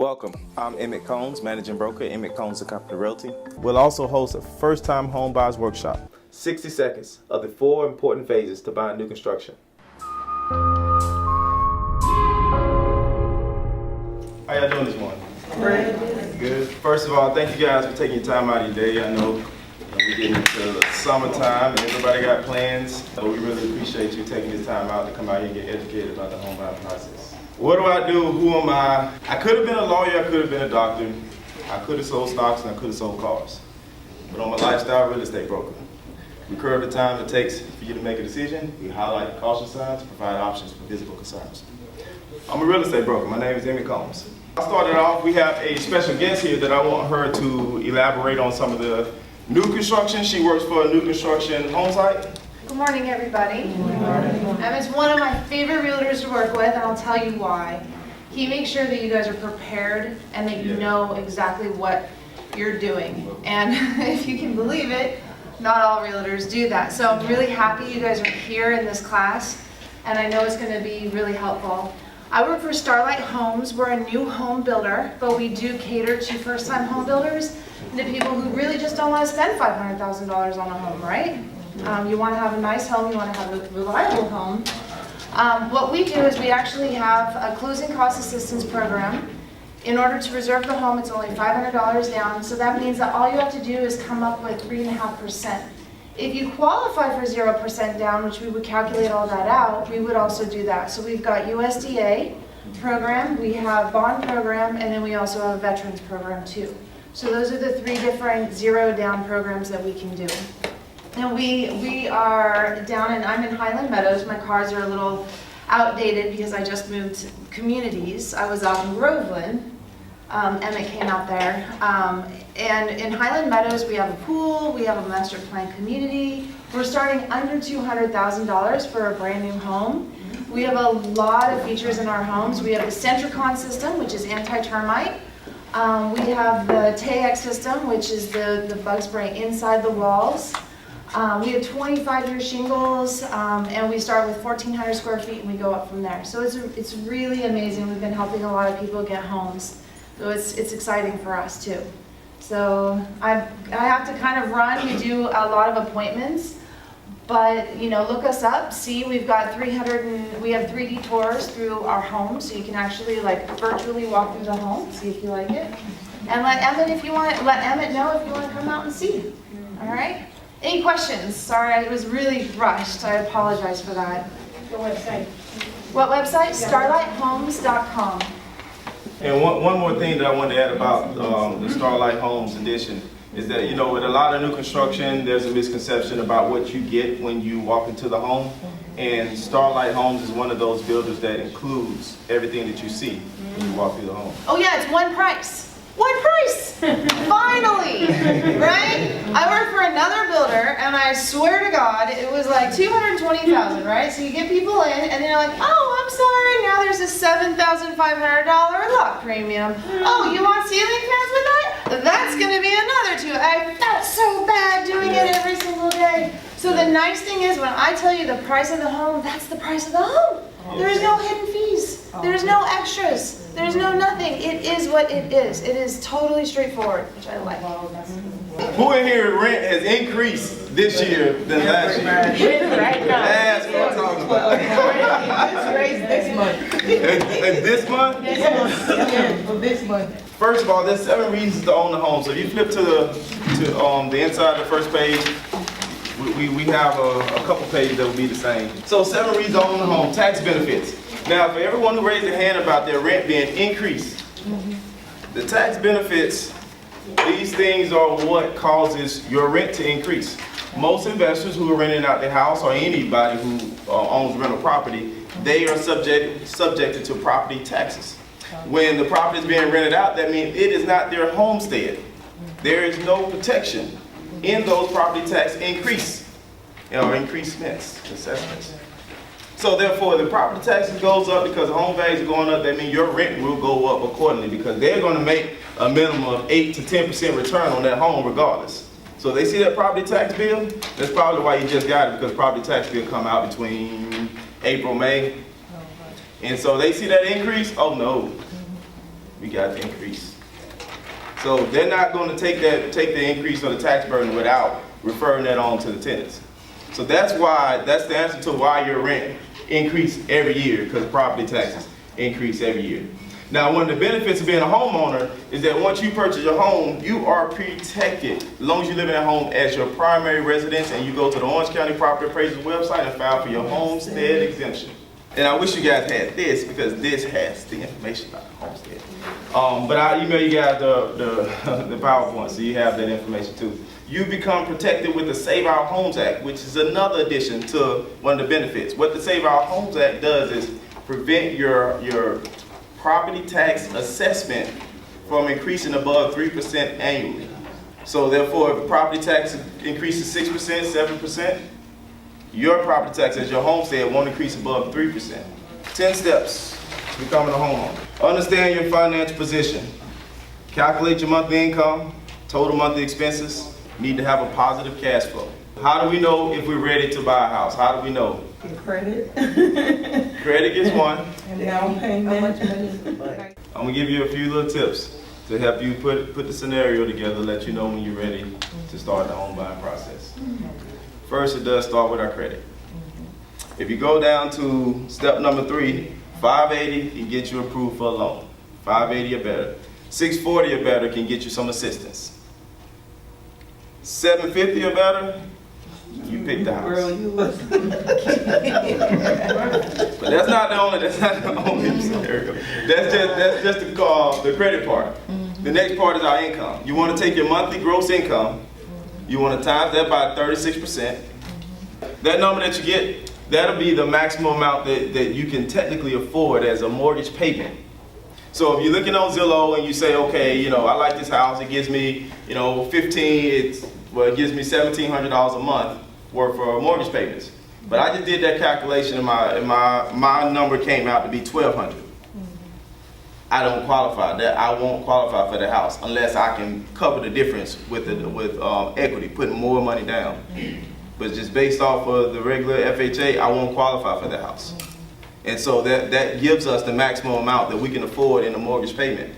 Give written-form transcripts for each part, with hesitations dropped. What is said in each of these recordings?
Welcome. I'm Emmitt Combs, Managing Broker at Emmitt Combs & Company Realty. We'll also host a first-time home buyers workshop. 60 seconds of the 4 important phases to buying new construction. How y'all doing this morning? Great. Good. First of all, thank you guys for taking your time out of your day. I know we're getting into the summertime and everybody got plans, so we really appreciate you taking this time out to come out here and get educated about the home buying process. What do I do? Who am I? I could have been a lawyer, I could have been a doctor, I could have sold stocks, and I could have sold cars. But I'm a lifestyle real estate broker. We curb the time it takes for you to make a decision. We highlight caution signs to provide options for visible concerns. I'm a real estate broker. My name is Emmitt Combs. I started off, we have a special guest here that I want her to elaborate on some of the new construction. She works for a new construction home site. Good morning, everybody. Good morning. Emmitt's one of my favorite realtors to work with, and I'll tell you why. He makes sure that you guys are prepared and that you know exactly what you're doing. And if you can believe it, not all realtors do that. So I'm really happy you guys are here in this class, and I know it's going to be really helpful. I work for Starlight Homes. We're a new home builder, but we do cater to first-time home builders and to people who really just don't want to spend $500,000 on a home, right? You want to have a nice home, you want to have a reliable home. What we do is we actually have a closing cost assistance program. In order to reserve the home, it's only $500 down, so that means that all you have to do is come up with 3.5%. If you qualify for 0% down, which we would calculate all that out, we would also do that. So we've got USDA program, we have bond program, and then we also have a veterans program too. So those are the 3 different zero down programs that we can do. And we are down I'm in Highland Meadows. My cars are a little outdated because I just moved communities. I was out in Groveland. Emmitt came out there. And in Highland Meadows, we have a pool, we have a master plan community. We're starting under $200,000 for a brand new home. We have a lot of features in our homes. We have the Centricon system, which is anti-termite. We have the TAEX system, which is the bug spray inside the walls. We have 25-year shingles, and we start with 1,400 square feet and we go up from there. So it's really amazing. We've been helping a lot of people get homes. So it's exciting for us too. So I have to kind of run. We do a lot of appointments, but look us up. See, we've got we have 3D tours through our home, so you can actually virtually walk through the home, see if you like it, and let Emmitt know if you want to come out and see. All right. Any questions? Sorry, I was really rushed. I apologize for that. The website. What website? StarlightHomes.com. And one more thing that I wanted to add about the Starlight Homes edition is that, with a lot of new construction, there's a misconception about what you get when you walk into the home. And Starlight Homes is one of those builders that includes everything that you see when you walk through the home. Oh yeah, it's one price. One price! Finally! Right? I work for another builder, and I swear to God, it was like $220,000, right? So you get people in, and they're like, oh, I'm sorry, now there's a $7,500 lock premium. Oh, you want ceiling fans with that? That's going to be another $2. I felt so bad doing it every single day. So the nice thing is, when I tell you the price of the home, that's the price of the home. There's no hidden fees. There's no extras. There's no nothing. It is what it is. It is totally straightforward, which I like. Who in here rent has increased this year than last year? Right now. That's what I'm talking about. It's raised this month. This month? Yeah, for this month. First of all, there's 7 reasons to own a home. So if you flip to the inside of the first page, we have a couple pages that will be the same. So 7 reasons to own a home. Tax benefits. Now, for everyone who raised their hand about their rent being increased, the tax benefits, these things are what causes your rent to increase. Most investors who are renting out their house, or anybody who owns rental property, they are subjected to property taxes. When the property is being rented out, that means it is not their homestead. There is no protection in those property tax increase or increasements, assessments. So therefore, the property taxes goes up because the home values are going up. That means your rent will go up accordingly because they're going to make a minimum of 8 to 10% return on that home regardless. So they see that property tax bill. That's probably why you just got it, because property tax bill come out between April, May. And so they see that increase. Oh no, we got the increase. So they're not going to take the increase of the tax burden without referring that on to the tenants. So that's the answer to why your rent increase every year, because property taxes increase every year. Now, one of the benefits of being a homeowner is that once you purchase your home, you are protected as long as you live in a home as your primary residence and you go to the Orange County Property Appraiser's website and file for your homestead exemption. And I wish you guys had this because this has the information about the homestead. But I'll email you guys the PowerPoint so you have that information too. You become protected with the Save Our Homes Act, which is another addition to one of the benefits. What the Save Our Homes Act does is prevent your property tax assessment from increasing above 3% annually. So therefore, if the property tax increases 6%, 7%, your property tax as your homestead won't increase above 3%. 10 steps to becoming a homeowner. Understand your financial position. Calculate your monthly income, total monthly expenses. You need to have a positive cash flow. How do we know if we're ready to buy a house? How do we know? Your credit. Credit gets one. And down payment. I'm gonna give you a few little tips to help you put the scenario together, let you know when you're ready to start the home buying process. First, it does start with our credit. If you go down to step number 3, 580 can get you approved for a loan. 580 or better. 640 or better can get you some assistance. 750 or better, you pick the house. Girl, you look. But that's not the only scenario. That's just the credit part. The next part is our income. You want to take your monthly gross income, you want to times that by 36%. That number that you get, that'll be the maximum amount that you can technically afford as a mortgage payment. So if you're looking on Zillow and you say, okay, I like this house, it gives me, it gives me $1,700 a month worth for mortgage payments. But I just did that calculation and my number came out to be $1,200. I don't qualify. I won't qualify for the house unless I can cover the difference with equity, putting more money down. But just based off of the regular FHA, I won't qualify for the house. And so that gives us the maximum amount that we can afford in a mortgage payment.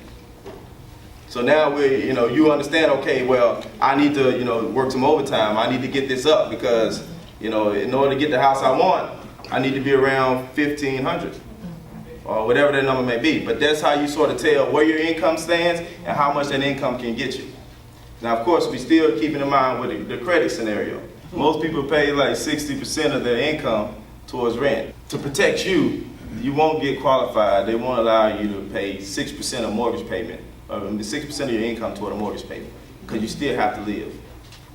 So now you understand, okay, well, I need to, work some overtime. I need to get this up because, in order to get the house I want, I need to be around $1,500 or whatever that number may be. But that's how you sort of tell where your income stands and how much that income can get you. Now, of course, we still keeping in mind with the credit scenario. Most people pay like 60% of their income towards rent. To protect you, you won't get qualified. They won't allow you to pay 6% of mortgage payment, or 6% of your income toward a mortgage payment, because you still have to live.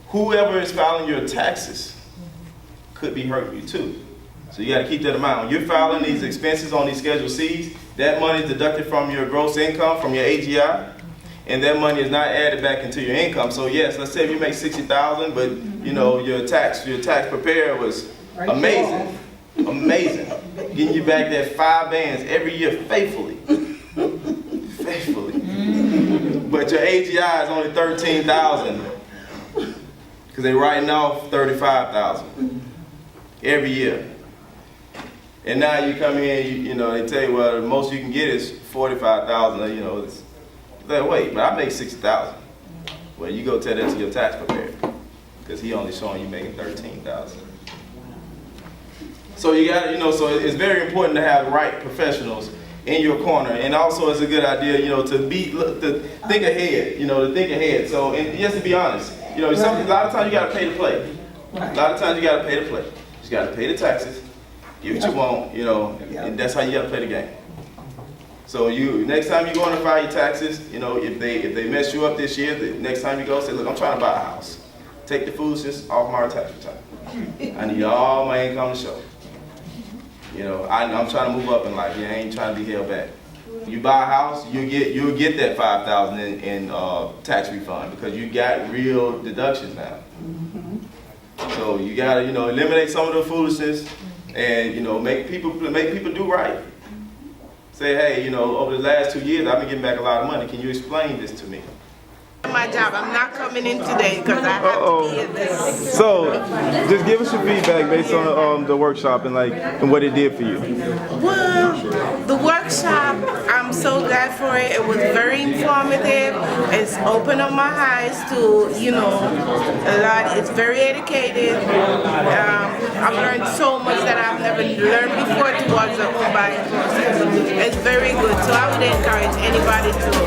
Whoever is filing your taxes could be hurting you too. So you got to keep that in mind. When you're filing these expenses on these Schedule Cs, that money is deducted from your gross income, from your AGI, and that money is not added back into your income. So yes, let's say if you make $60,000, but your tax preparer was amazing, getting you back that 5 bands every year faithfully. But your AGI is only $13,000 because they're writing off $35,000 every year. And now you come in, they tell you, well, the most you can get is $45,000. It's like, wait, but I make $60,000. Well, you go tell that to your tax preparer because he only showing you making $13,000. So you got, so it's very important to have the right professionals in your corner, and also it's a good idea, to think ahead, to think ahead. So, and just to be honest, a lot of times you got to pay to play. A lot of times you got to pay to play. You got to pay the taxes, get what you want, and that's how you got to play the game. So next time you go in to file your taxes, if they mess you up this year, the next time you go, say, look, I'm trying to buy a house. Take the foolishness off my tax return. I need all my income to show. I'm trying to move up in life. I ain't trying to be held back. You buy a house, you'll get that $5,000 in tax refund because you got real deductions now. So you gotta eliminate some of the foolishness and make people do right. Say, hey, over the last 2 years I've been getting back a lot of money. Can you explain this to me? My job. I'm not coming in today because I have to be in this. So, just give us your feedback based on the workshop and and what it did for you. Well, the workshop, I'm so glad for it. It was very informative. It's opened up my eyes to, you know, a lot. It's very educated. I've learned so much that I've never learned before towards the home buying process. It's very good. So I would encourage anybody to